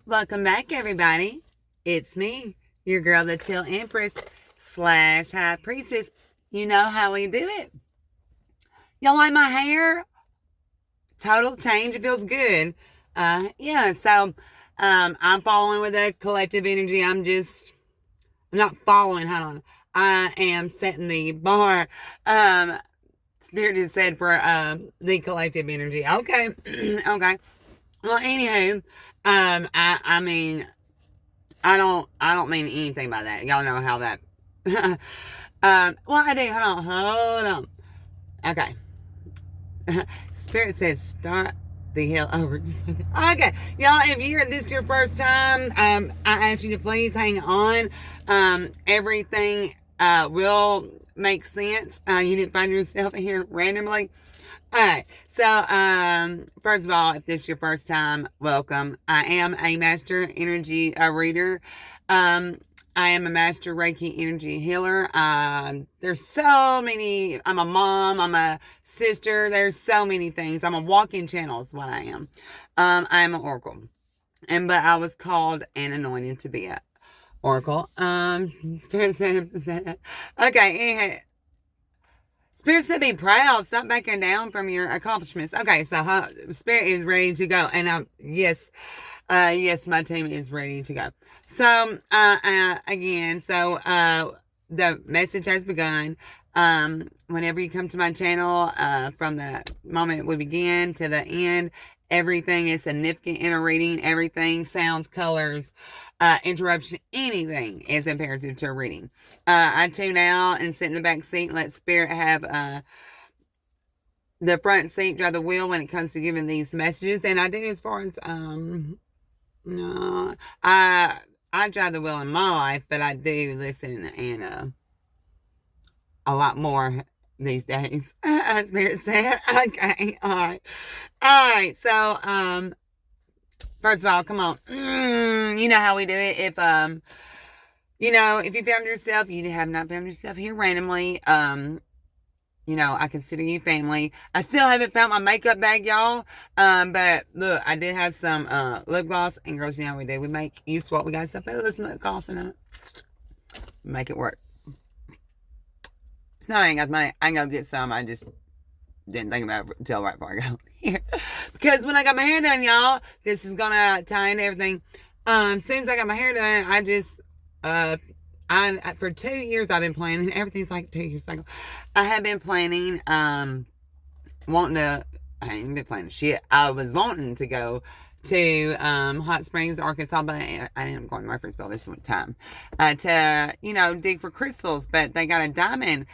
Welcome back, everybody. It's me, your girl, the Teal Empress / High Priestess. You know how we do it. Y'all like my hair? Total change. It feels good. Yeah, so I'm following with the collective energy. I'm not following. Hold on. I am setting the bar. Spirit had said for the collective energy. Okay. Okay. Well, anywho, I mean, I don't mean anything by that. Y'all know how that. Well, I do. Hold on. Okay. Spirit says start the hell over. Okay, y'all. If you're this your first time, I ask you to please hang on. Everything will make sense. You didn't find yourself here randomly. Alright, so first of all, if this is your first time, welcome. I am a master energy reader. I am a master Reiki energy healer. There's so many. I'm a mom. I'm a sister. There's so many things. I'm a walk-in channel is what I am. I am an oracle, but I was called and anointed to be a oracle. Spirit said, okay. Anyhow, Spirit said be proud. Stop backing down from your accomplishments. Okay, so Spirit is ready to go. And yes, my team is ready to go. So, again, the message has begun. Whenever you come to my channel, from the moment we begin to the end, everything is significant in a reading. Everything, sounds, colors, interruption, anything is imperative to a reading. I tune out and sit in the back seat and let Spirit have the front seat, drive the wheel when it comes to giving these messages. And I do as far as no, I drive the wheel in my life, but I do listen and a lot more these days. Spirit said, okay, all right. So first of all, come on. You know how we do it. If if you found yourself, you have not found yourself here randomly. I consider you family. I still haven't found my makeup bag, y'all. But look, I did have some lip gloss, and girls, you know how we do. You swap. We got stuff with this lip gloss in it. Make it work. It's not I ain't got money. I ain't gonna get some. I just didn't think about it until right before I go here. Because when I got my hair done, y'all, this is gonna tie into everything. As soon as I got my hair done, I just for 2 years I've been planning. Everything's like 2 years cycle. I have been planning, wanting to. I ain't been planning shit. I was wanting to go to Hot Springs, Arkansas, but I ended up going to Murfreesboro this time to dig for crystals. But they got a diamond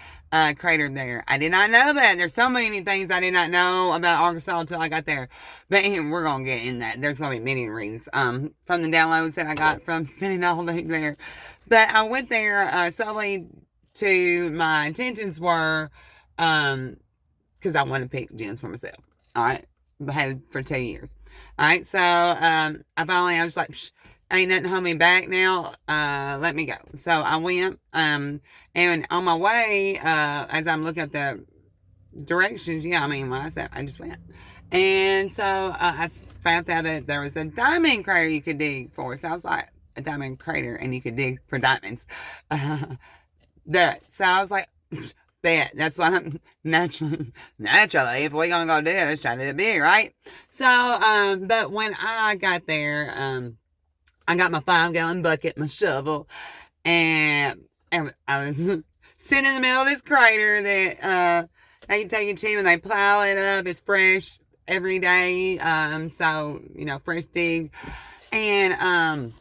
crater there. I did not know that. There's so many things I did not know about Arkansas until I got there. But we're gonna get in that. There's gonna be many readings from the downloads that I got from spending all day there. But I went there solely to my intentions were because I want to pick gems for myself. All right, I had for 2 years. All right, so I was like, ain't nothing holding me back now. Let me go. So I went. And on my way, as I'm looking at the directions, when I said I just went, and so I found out that there was a diamond crater you could dig for. So I was like, a diamond crater, and you could dig for diamonds. So I was like, that's what I'm naturally, if we're gonna go do it, let's try to do it big, right? So, but when I got there, I got my 5-gallon bucket, my shovel, and I was sitting in the middle of this crater that they take it to and they plow it up. It's fresh every day, so fresh dig, and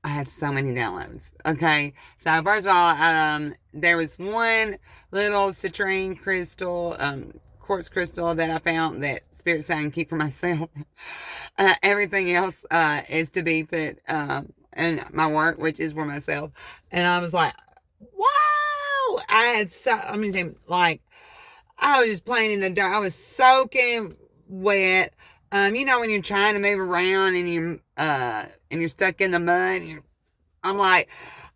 I had so many downloads. Okay. So first of all, there was one little citrine crystal, quartz crystal that I found that Spirit saying keep for myself. Everything else, is to be put, in my work, which is for myself. And I was like, wow, I was just playing in the dark. I was soaking wet. When you're trying to move around and you're stuck in the mud, I'm like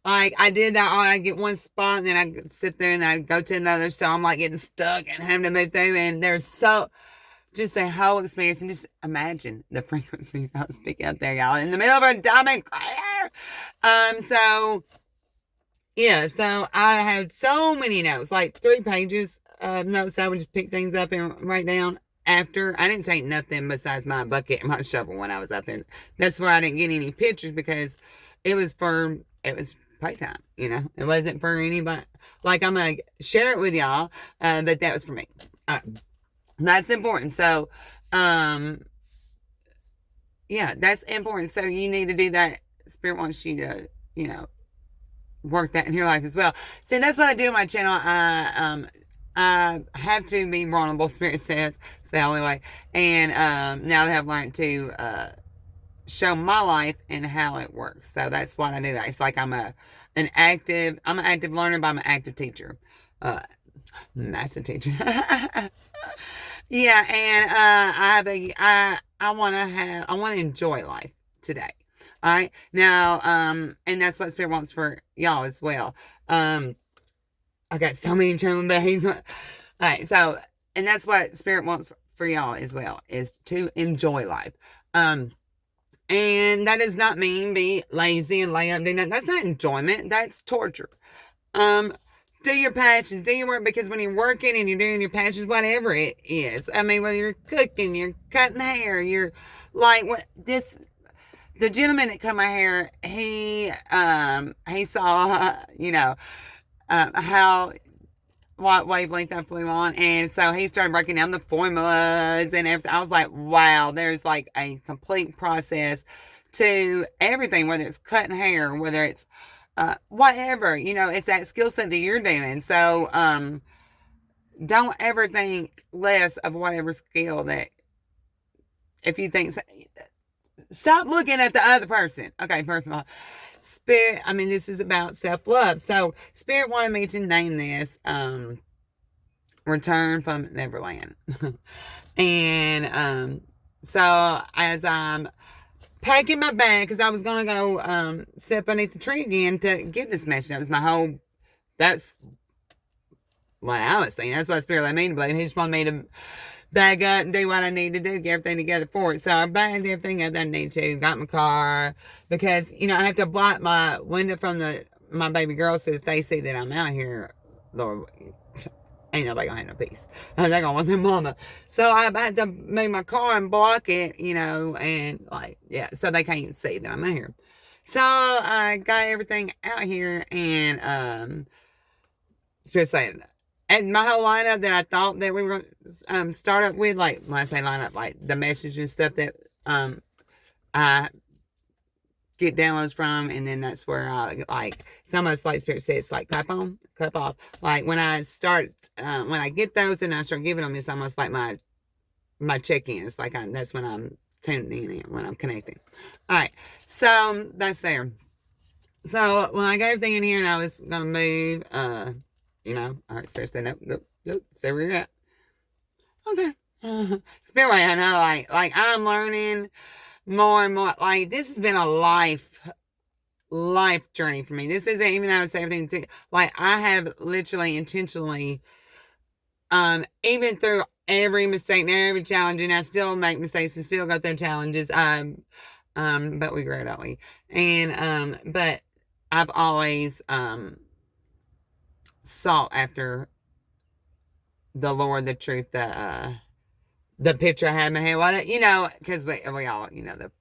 I did that. I get one spot and then I sit there and I go to another. So I'm like getting stuck and having to move through. And there's just the whole experience, and just imagine the frequencies I was speaking up there, y'all, in the middle of a diamond crater. So yeah, so I had so many notes, like 3 pages of notes. I would just pick things up and write down after. I didn't take nothing besides my bucket and my shovel when I was out there. That's where I didn't get any pictures, because it was playtime, you know. It wasn't for anybody. Like, I'm going to share it with y'all, but that was for me. That's important. So, yeah, that's important. So you need to do that. Spirit wants you to, you know, work that in your life as well. See, that's what I do on my channel. I have to be vulnerable, Spirit says. It's the only way. And now that I've learned to show my life and how it works. So that's what I do. It's like I'm an active learner, but I'm an active teacher. Massive teacher. Yeah, and I want to enjoy life today. All right. Now, and that's what Spirit wants for y'all as well. I got so many channeling days. All right. So, and that's what Spirit wants for y'all as well, is to enjoy life. And that does not mean be lazy and lay up. That's not enjoyment. That's torture. Do your passions, do your work, because when you're working and you're doing your passions, whatever it is, I mean, whether you're cooking, you're cutting hair, you're like, the gentleman that cut my hair, he saw, you know, what wavelength I flew on, and so he started breaking down the formulas and everything. I was like, wow, there's like a complete process to everything, whether it's cutting hair, whether it's whatever, you know, it's that skill set that you're doing. So don't ever think less of whatever skill that, if you think, stop looking at the other person. Okay, first of all, Spirit, I mean, this is about self-love. So Spirit wanted me to name this Return from Neverland. And so as I'm packing my bag, because I was going to go sit beneath the tree again to get this message. That's what I was thinking. That's what Spirit let me to believe. He just wanted me to bag up and do what I need to do, get everything together for it. So I bagged everything up that I need to, got my car, because, you know, I have to block my window from my baby girl, so if they see that I'm out here, Lord, ain't nobody gonna have no peace. They're gonna want their mama. So I had to move my car and block it, you know, and like, yeah, so they can't see that I'm out here. So I got everything out here, and Spirit said, and my whole lineup that I thought that we were going to start up with, like, when I say lineup, like the message and stuff that I get downloads from, and then that's where I, like, it's almost like Spirit says, it's like clap on, clap off. Like, when I get those and I start giving them, it's almost like my check-ins. Like, that's when I'm tuning in, when I'm connecting. All right, so that's there. So when I got everything in here and I was going to move, you know, all right, Spirit said, nope, stay where you're at. Okay. Spirit way, I know, like I'm learning more and more. Like, this has been a life journey for me. This isn't even, I would say everything to, like, I have literally intentionally, even through every mistake and every challenge, and I still make mistakes and still go through challenges, but we grow, don't we? And, but I've always, sought after the Lord, the truth, the picture I had in my head, what, you know, because we all, you know, the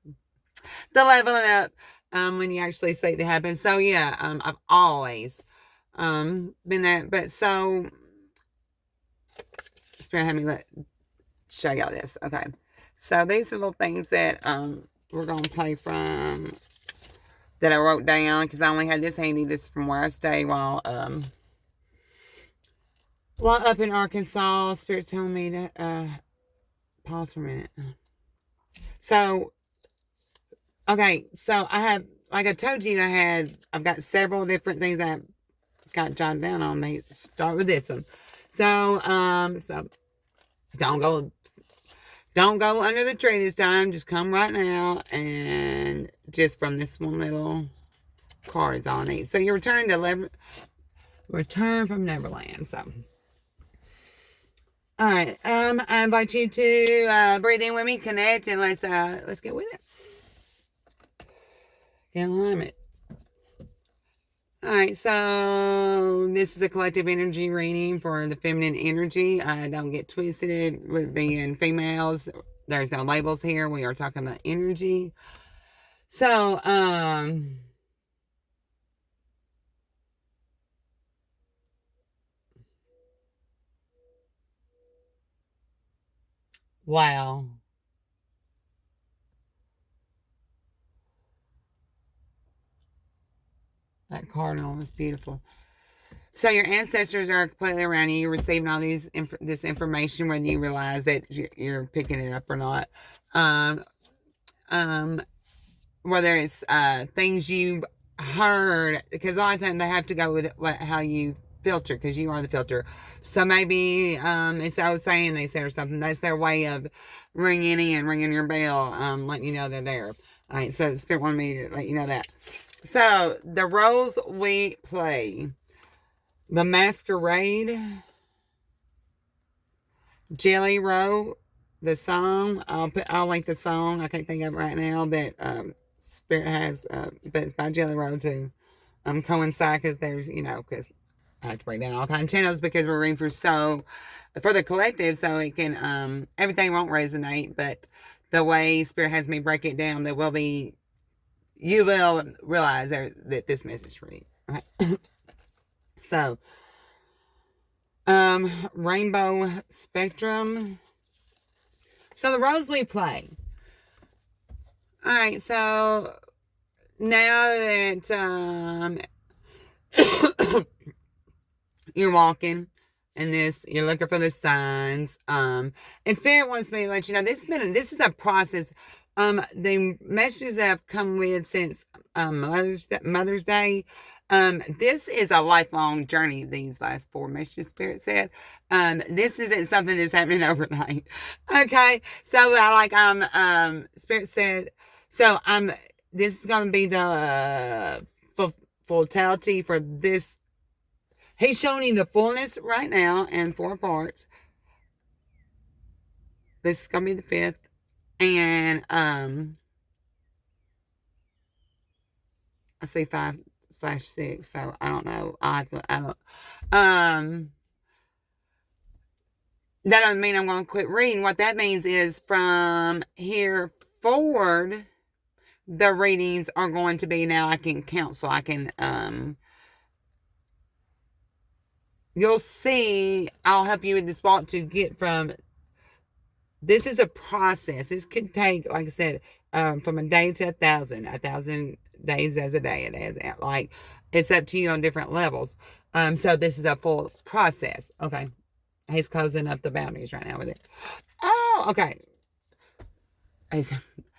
leveling up, when you actually see it happen. So yeah, I've always, been that, but so, Spirit had me show y'all this. Okay. So these are little things that, we're going to play from, that I wrote down, because I only had this handy. This is from where I stay while up in Arkansas. Spirit's telling me to pause for a minute. So, okay, so I have, like I told you, I've got several different things I got jotted down on me. Start with this one. So, so don't go under the tree this time. Just come right now, and just from this one little card is all I need. So you're return from Neverland. So All right. I invite you to breathe in with me, connect, and let's get with it. Get alignment. All right, so this is a collective energy reading for the feminine energy. Don't get twisted with being females. There's no labels here. We are talking about energy. So, wow. That cardinal is beautiful. So your ancestors are completely around you. You're receiving all this information, whether you realize that you're picking it up or not. Um, um, whether it's things you heard, because a lot of times they have to go with how you filter, because you are the filter. So maybe it's the old saying they said or something. That's their way of ringing your bell, letting you know they're there. All right, so the Spirit wanted me to let you know that. So the roles we play: the masquerade, Jelly Roll, the song. I'll link the song. I can't think of it right now that Spirit has, but it's by Jelly Roll too. Coincide, because there's, because I have to break down all kinds of channels because we're reading for the collective, so it can everything won't resonate, but the way Spirit has me break it down, you will realize that this message is for you. Right? So, rainbow spectrum. So the roles we play. All right, so now that you're walking in this, you're looking for the signs. And Spirit wants me to let you know this is a process. The messages that I've come with since Mother's Day. This is a lifelong journey. These last 4 messages, Spirit said. This isn't something that's happening overnight. Okay, so Spirit said. So this is going to be the fullity for this. He's showing you the fullness right now in 4 parts. This is going to be the 5th. And I say 5/6, so I don't know. I don't. That doesn't mean I'm going to quit reading. What that means is from here forward, the readings are going to be now. I can counsel. I can you'll see. I'll help you with this walk to get from. This is a process. This could take, like I said, from a day to 1,000 days as a day. It is like it's up to you on different levels. So this is a full process. Okay, he's closing up the boundaries right now with it. Oh, okay.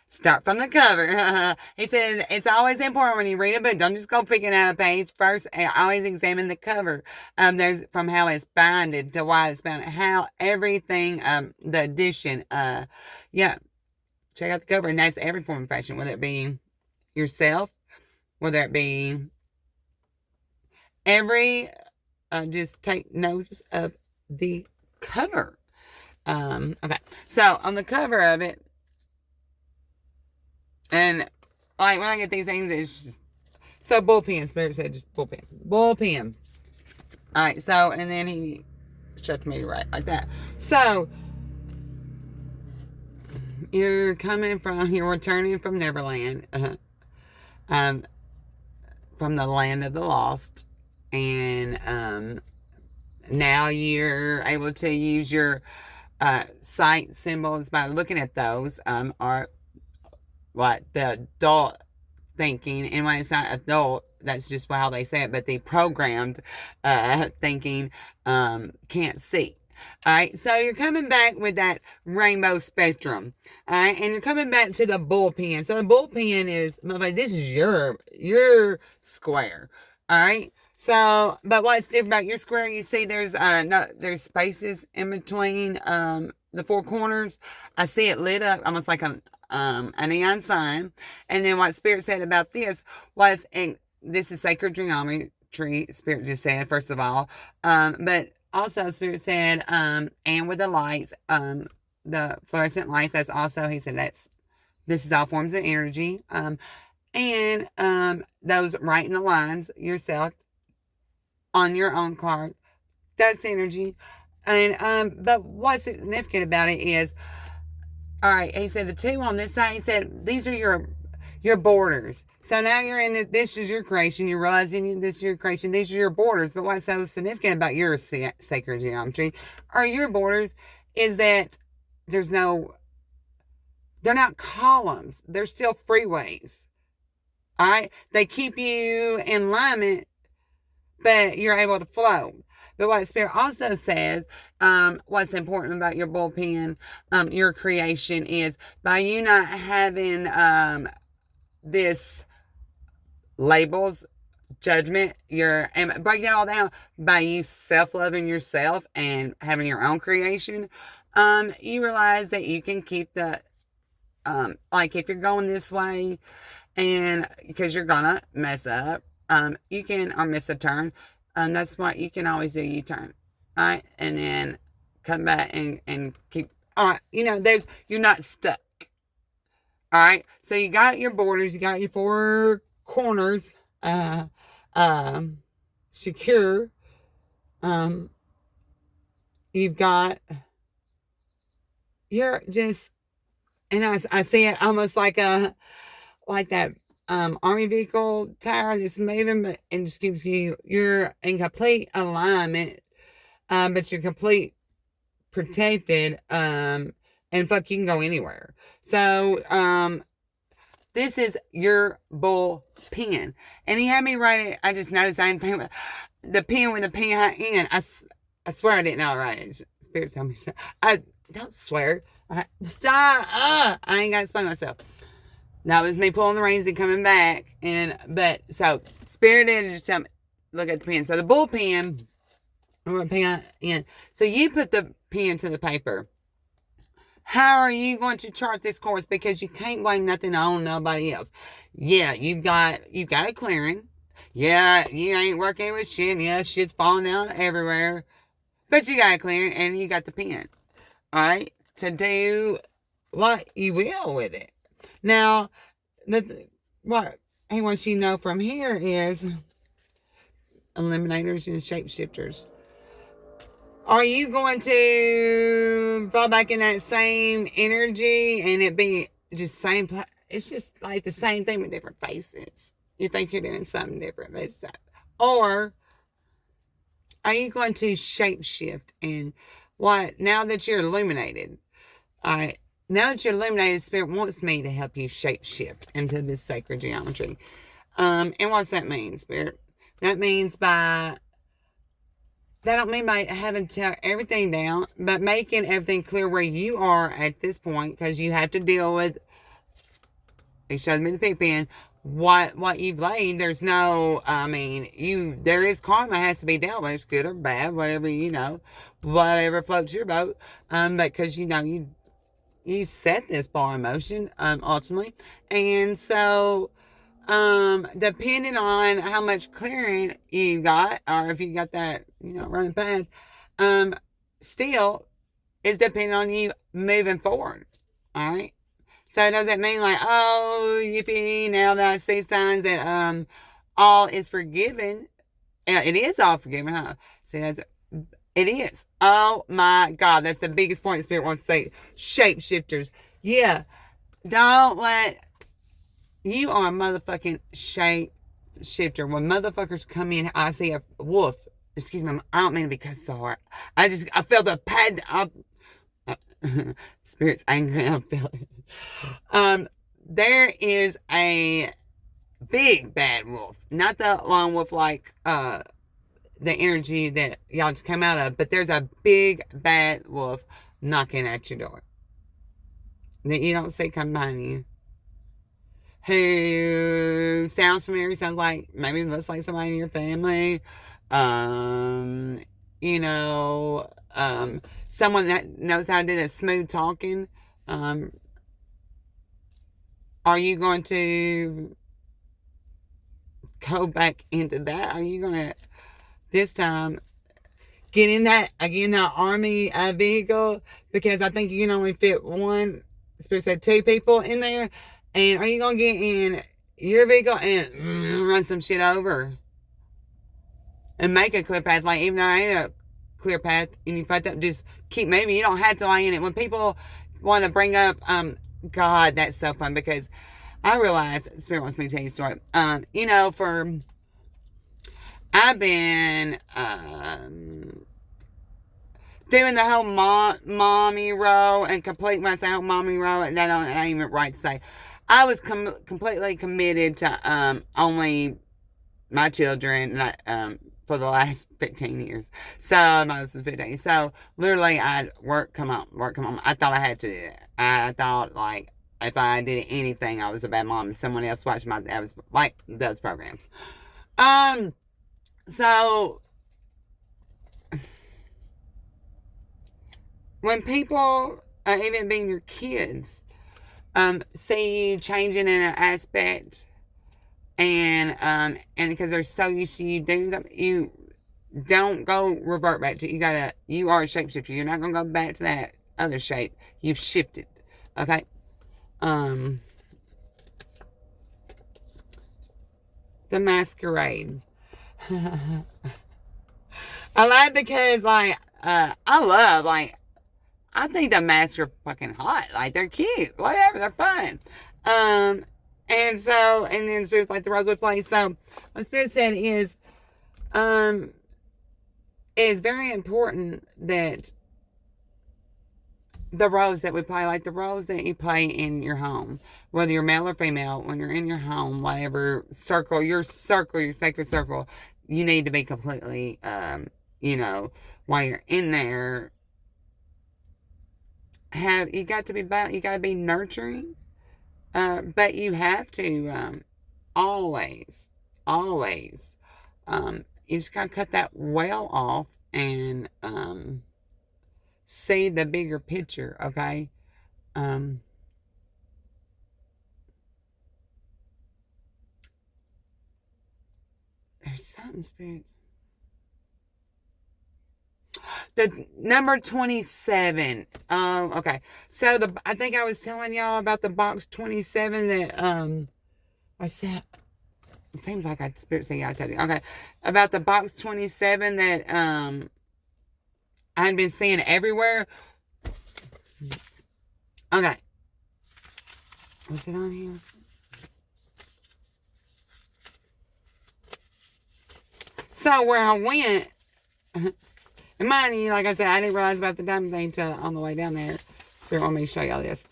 Start from the cover. He said it's always important when you read a book. Don't just go picking out a page first. Always examine the cover. There's from how it's binded to why it's bound, how everything. The addition. Yeah. Check out the cover, and that's every form of fashion, whether it be yourself, whether it be every. Just take notice of the cover. Okay. So on the cover of it. And like when I get these things, it's just, so bullpen. Spirit said just bullpen. Bullpen. All right. So and then he shut me right like that. So you're returning from Neverland, from the land of the lost, and now you're able to use your sight symbols by looking at those. Are what the adult thinking, and when it's not adult, that's just how they say it, but the programmed thinking can't see. All right, so you're coming back with that rainbow spectrum. All right, and you're coming back to the bullpen. So the bullpen is, this is your square. All right, so but what's different about your square? You see, there's spaces in between the 4 corners. I see it lit up almost like a neon sign. And then what Spirit said about this was, and this is sacred geometry, Spirit just said, first of all, but also Spirit said, and with the lights, the fluorescent lights, that's also, he said, this is all forms of energy. And those writing the lines yourself on your own card, that's energy. And but what's significant about it is, all right, he said the two on this side, he said these are your borders. So now you're in it, this is your creation. You're realizing this is your creation. These are your borders. But what's so significant about your sacred geometry or your borders is that there's no, they're not columns. They're still freeways. All right. They keep you in alignment, but you're able to flow. But what Spirit also says, what's important about your bullpen, your creation is by you not having this labels, judgment, and break it all down by you self-loving yourself and having your own creation, you realize that you can keep the, like if you're going this way and because you're gonna mess up, you can, or miss a turn, that's what you can always do, you turn, all right, and then come back and keep, all right, you're not stuck. All right, so you got your borders, you got your four corners, secure. You've got, you're just, and I see it almost like that army vehicle tire that's moving, but and just gives you're in complete alignment, but you're complete protected, and fuck, you can go anywhere. So this is your bull pen. And he had me write it. I just noticed I didn't think about the pen with the pen. I swear I didn't know right. Spirit told me so. I don't swear. All right. Stop. I ain't got to explain myself. That was me pulling the reins and coming back. But so Spirit did just tell me, look at the pen. So the bull pen, pen in. So you put the pen to the paper. How are you going to chart this course? Because you can't blame nothing on nobody else. Yeah, you've got a clearing. Yeah, you ain't working with shit. Yeah, shit's falling out everywhere. But you got a clearing and you got the pen. All right? To do what you will with it. Now, what he wants you to know from here is eliminators and shapeshifters. Are you going to fall back in that same energy and it be just same? It's just like the same thing with different faces. You think you're doing something different, but it's not. Or are you going to shapeshift and what? Now that you're illuminated, all right. Now that you're illuminated, Spirit wants me to help you shapeshift into this sacred geometry. And what's that mean, Spirit? That means that don't mean by having to tear everything down, but making everything clear where you are at this point, because you have to deal with, he showed me the pig pen, what you've laid. There's no, there is karma has to be dealt with, it's good or bad, whatever, whatever floats your boat, because, you set this ball in motion, ultimately, and so, depending on how much clearing you got, or if you got that, running path, still is depending on you moving forward. All right. So does that mean like, oh, yippee, now that I see signs that, all is forgiven? It is all forgiven, huh? See, it is. Oh my God. That's the biggest point Spirit wants to say. Shapeshifters. Yeah. Don't let, you are a motherfucking shapeshifter. When motherfuckers come in, I see a wolf. Excuse me, I don't mean to be cut so hard. I felt a pad. Spirit's angry. I felt it. There is a big bad wolf. Not the lone wolf like the energy that y'all just came out of, but there's a big bad wolf knocking at your door that you don't see come behind you. Who sounds familiar, sounds like maybe looks like somebody in your family. Someone that knows how to do that smooth talking. Are you going to go back into that? Are you going to, this time, get in that, again, that army vehicle, because I think you can only fit one, Spirit said 2 people in there. And are you going to get in your vehicle and run some shit over? And make a clear path. Like, even though I ain't a clear path and you fucked up, just keep moving. You don't have to lay in it. When people want to bring up, God, that's so fun, because I realize, Spirit wants me to tell you a story. I've been doing the whole mommy role, and complete, when I say whole mommy role, that ain't even right to say. I was completely committed to only my children for the last 15 years. So, I was 15. So, literally, I'd work, come home. I thought I had to do it. I thought, like, if I did anything, I was a bad mom. If someone else watched I was like those programs. So, when people, even being your kids, see you changing in an aspect, and because they're so used to you doing something, you don't go revert back to it. You are a shapeshifter. You're not going to go back to that other shape. You've shifted. Okay? The masquerade. I like, because, like, I think the masks are fucking hot. Like, they're cute. Whatever. They're fun. And then Spirit's like the Rosewood Place. So, what Spirit said is, it's very important that the roles that we play, like the roles that you play in your home, whether you're male or female, when you're in your home, whatever circle, your sacred circle, you need to be completely, while you're in there, you got to be nurturing, but you have to, always, you just gotta cut that well off and, see the bigger picture, okay? There's something, spirits. The number 27. Okay. So I think I was telling y'all about the box 27 that I said. It seems like Spirit saying I told you. Okay. About the box 27 that I've been seeing everywhere. Okay. Was it on here? So where I went, and mind you, like I said, I didn't realize about the diamond thing till on the way down there. Spirit wanted me to show y'all this.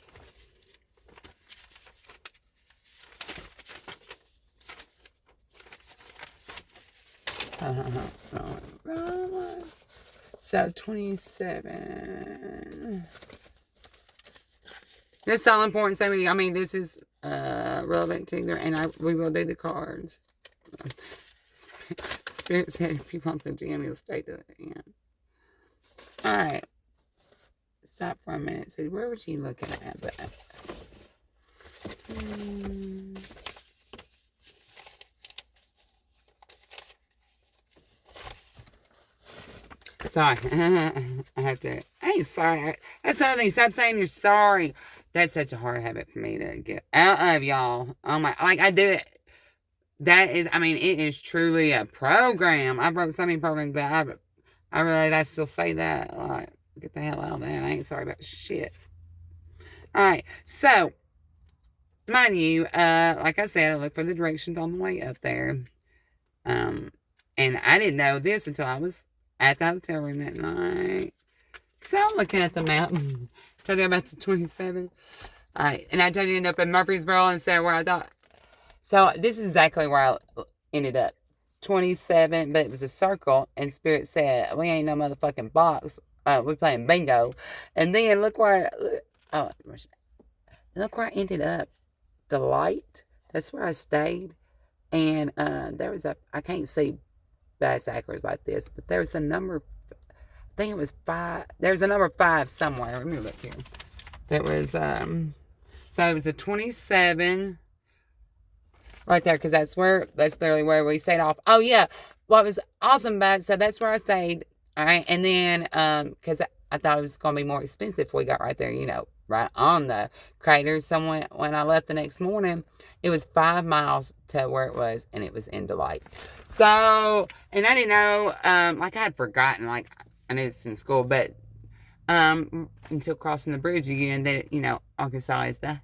So 27. This is all important. So I mean, this is relevant to either, and we will do the cards. Spirit said if you want the gem, you'll stay to the end. All right. Stop for a minute. So where was she looking at that? Sorry. I have to. I ain't sorry. That's another thing. Stop saying you're sorry. That's such a hard habit for me to get out of, y'all. Oh my. Like, I do it. That is, I mean, it is truly a program. I broke so many programs, but I realize I still say that. Like, get the hell out of that. I ain't sorry about shit. Alright. So, mind you, like I said, I look for the directions on the way up there. And I didn't know this until I was at the hotel room that night. So I'm looking at the map. Told you about the 27. Alright, and I told you to end up in Murfreesboro instead of where I thought. So this is exactly where I ended up. 27, but it was a circle, and Spirit said, we ain't no motherfucking box. We playing bingo. And then look where I ended up. The light. That's where I stayed. And there was I can't see bass acres like this, but there was a number, I think it was 5. There's a number 5 somewhere. Let me look here. That was, so it was a 27 right there, because that's literally where we stayed off. Oh, yeah. What was awesome about it, so that's where I stayed. All right. And then, because I thought it was going to be more expensive if we got right there, right on the crater. So when I left the next morning, it was 5 miles to where it was, and it was in Delight. So, and I didn't know, like I had forgotten, like I knew it's in school, but until crossing the bridge again, that, Arkansas is the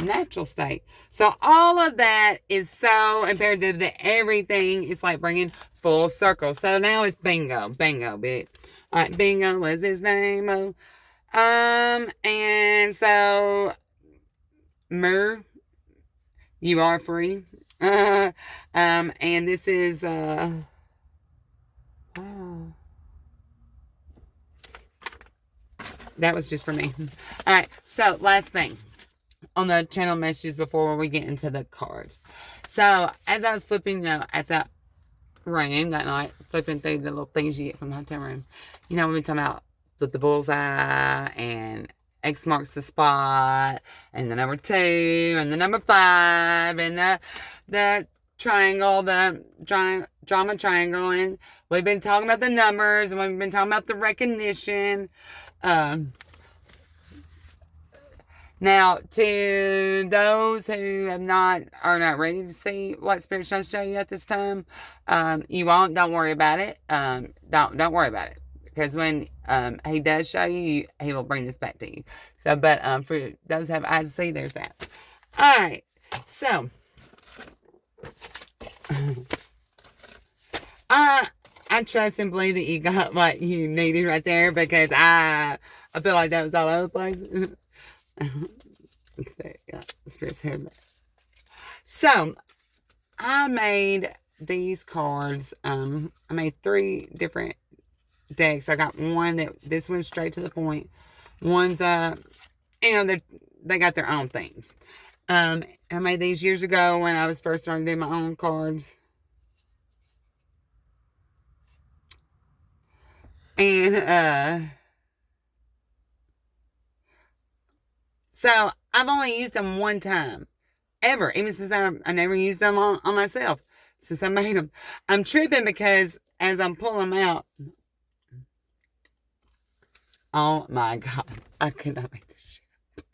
natural state. So all of that is so imperative that everything is like bringing full circle. So now it's bingo, bitch. All right, bingo was his name. Oh, and so you are free. And this is wow. That was just for me. All right, so last thing on the channel messages before we get into the cards. So as I was flipping, at the room that night, flipping through the little things you get from the hotel room, we've been talking about flip the bullseye and X marks the spot and the number 2 and the number 5 and the triangle, the drama triangle, and we've been talking about the numbers and we've been talking about the recognition. Now, to those who are not ready to see what Spirit's trying to show you at this time, don't worry about it. Don't worry about it. Because when he does show you, he will bring this back to you. So, but for those who have eyes to see, there's that. All right. So, I trust and believe that you got what you needed right there, because I feel like that was all over the place. Spirit's head. So I made these cards. I made 3 different decks. I got one this one's straight to the point. One's they got their own themes. I made these years ago when I was first starting to do my own cards. And so I've only used them one time, ever, even since I never used them on myself, since I made them. I'm tripping because as I'm pulling them out, oh my God, I could not make this shit.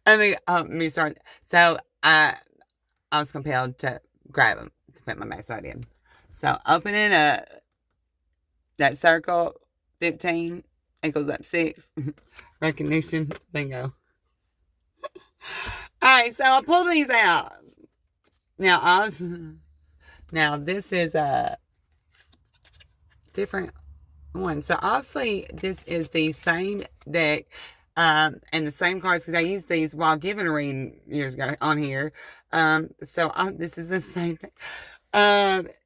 Let me start. So I was compelled to grab them to put my back, so I did. So opening that circle, 15 equals up 6. Recognition, bingo. Alright, so I pulled these out. Now this is a different one. So obviously this is the same deck and the same cards, because I used these while giving a reading years ago on here. So this is the same thing.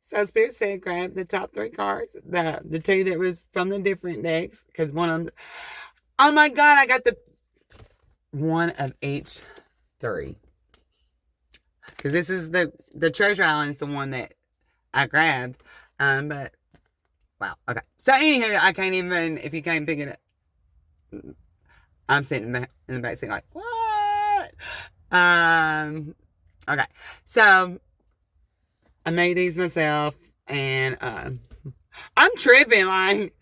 So Spirit said grab the top 3 cards, the 2 that was from the different decks, because one of them, oh my God, I got the one of each 3, because this is the Treasure Island is the one that I grabbed. But wow, okay. So anywho, I can't even, if you can't pick it up, I'm sitting in the back seat like, what? Okay. So I made these myself, and I'm tripping, like,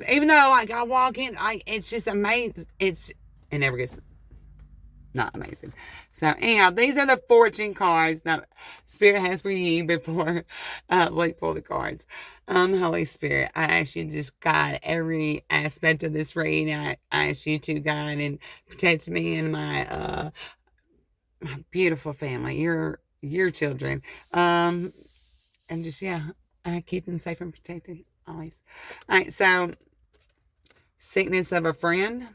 even though, like, I walk in, it's just amazing. It never gets not amazing. So anyhow, these are the fortune cards that Spirit has for you before we pull the cards. Holy Spirit, I ask you to just guide every aspect of this reading. I ask you to guide and protect me and my beautiful family, your children, and just I keep them safe and protected always. All right, so sickness of a friend.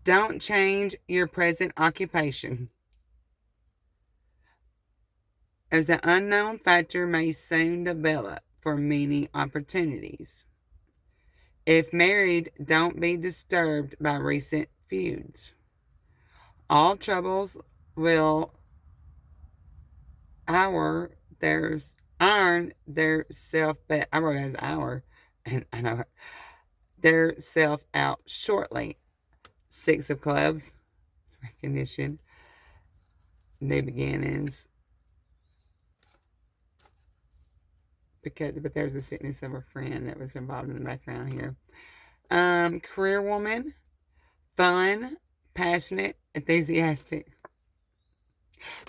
Don't change your present occupation, as an unknown factor may soon develop for many opportunities. If married, don't be disturbed by recent feuds. All troubles will iron their self, but I wrote it as hour, and I know their self out shortly. 6 of clubs, recognition, new beginnings, but there's the sickness of a friend that was involved in the background here. Career woman, fun, passionate, enthusiastic.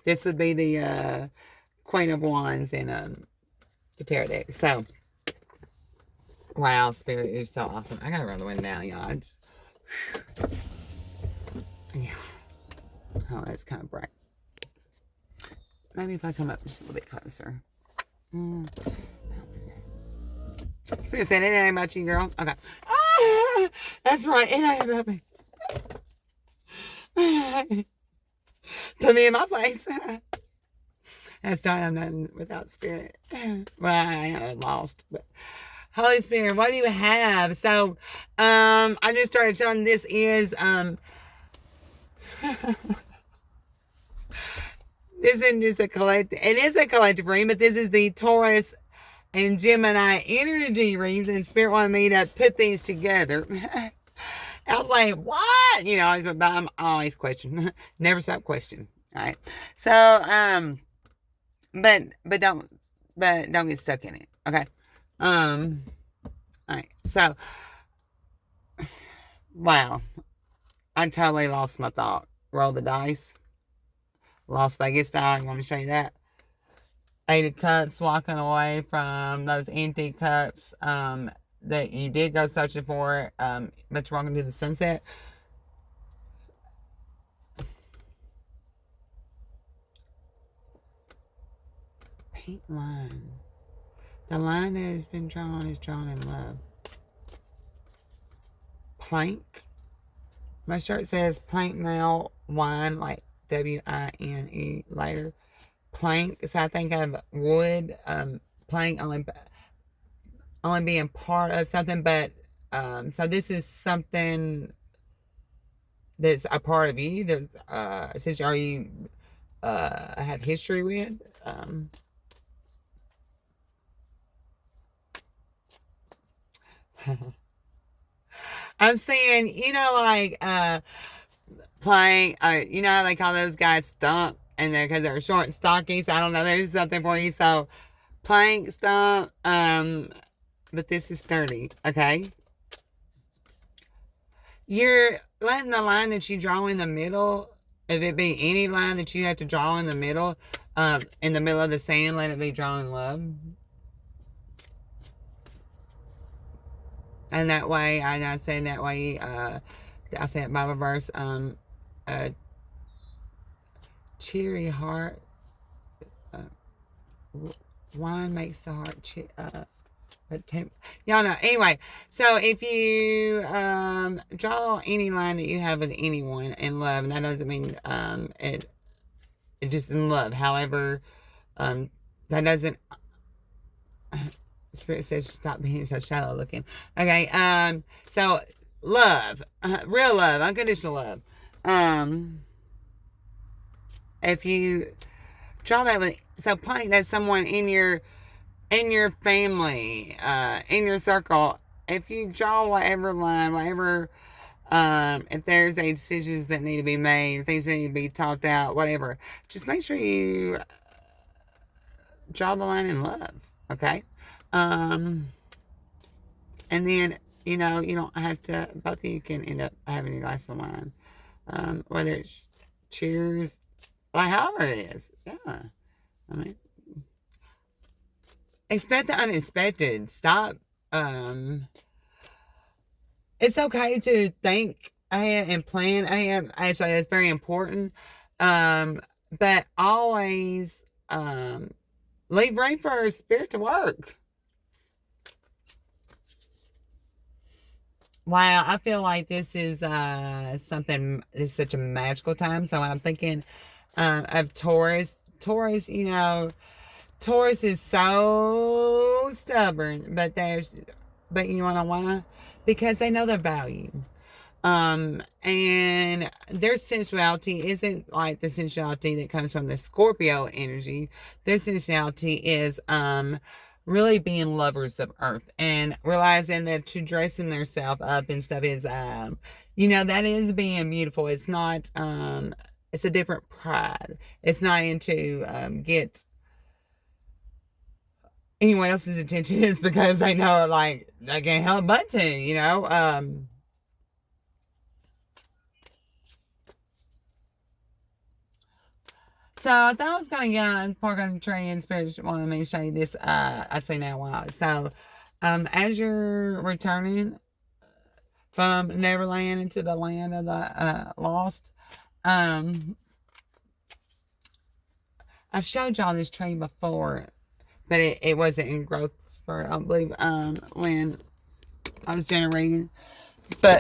This would be the Queen of Wands in the tarot deck. So, wow, Spirit is so awesome. I gotta roll the window now, y'all. Yeah. Oh, that's kind of bright. Maybe if I come up just a little bit closer. Spirit said it ain't about you, girl. Okay. Ah, that's right. It ain't about me. Put me in my place. That's not, I'm not without Spirit. Well, I am lost. But Holy Spirit, what do you have? So, I just started telling this is, this isn't just a collective, it is a collective reading, but this is the Taurus and Gemini energy readings, and Spirit wanted me to put these together. I was like, what? You know, I'm always questioning. Never stop questioning. All right. So, but don't get stuck in it. Okay. All right. So, wow. I totally lost my thought. Roll the dice. Las Vegas style. I'm going to show you that. 8 of Cups, walking away from those empty cups that you did go searching for, but you're walking to the sunset. Paint line. The line that has been drawn is drawn in love. Plank. My shirt says plank now, wine, like W-I-N-E later. Plank, so I think of wood, plank only being part of something, but so this is something that's a part of you that's essentially, are you have history with. I'm saying, you know, like playing, you know how they call those guys stump, and because they're short and stocky, so I don't know, there's something for you. So plank, stump, but this is sturdy, okay? You're letting the line that you draw in the middle, if it be any line that you have to draw in the middle of the sand, let it be drawn in love. And that way, I say that way, I say it Bible verse, cheery heart, wine makes the heart y'all know. Anyway, so if you draw any line that you have with anyone in love, and that doesn't mean it just in love. However, that doesn't. Spirit says stop being so shallow looking. Okay, so love, real love, unconditional love. If you draw that with, so plank, that's someone in your family, in your circle. If you draw whatever line, whatever, if there's any decisions that need to be made, things that need to be talked out, whatever, just make sure you draw the line in love, okay? And then, you know, you don't have to, both of you can end up having a glass of wine, whether it's cheers, like however it is, yeah. I mean, expect the unexpected. Stop. It's okay to think ahead and plan ahead. Actually, that's very important. But always leave room for Spirit to work. Wow, I feel like this is something. It's such a magical time. So when I'm thinking of Taurus, you know. Taurus is so stubborn, but you wanna know why? Because they know their value. And their sensuality isn't like the sensuality that comes from the Scorpio energy. Their sensuality is really being lovers of earth and realizing that to dressing themselves up and stuff is you know, that is being beautiful. It's not it's a different pride. It's not into anyone else's attention is because they know, like, they can't help but to, you know. So I thought I was gonna get park on the tree, and Spirit wanted me to show you this. I see now why. So, as you're returning from Neverland into the land of the lost, I've showed y'all this tree before, but it wasn't in growth spurt, I believe, when I was generating. But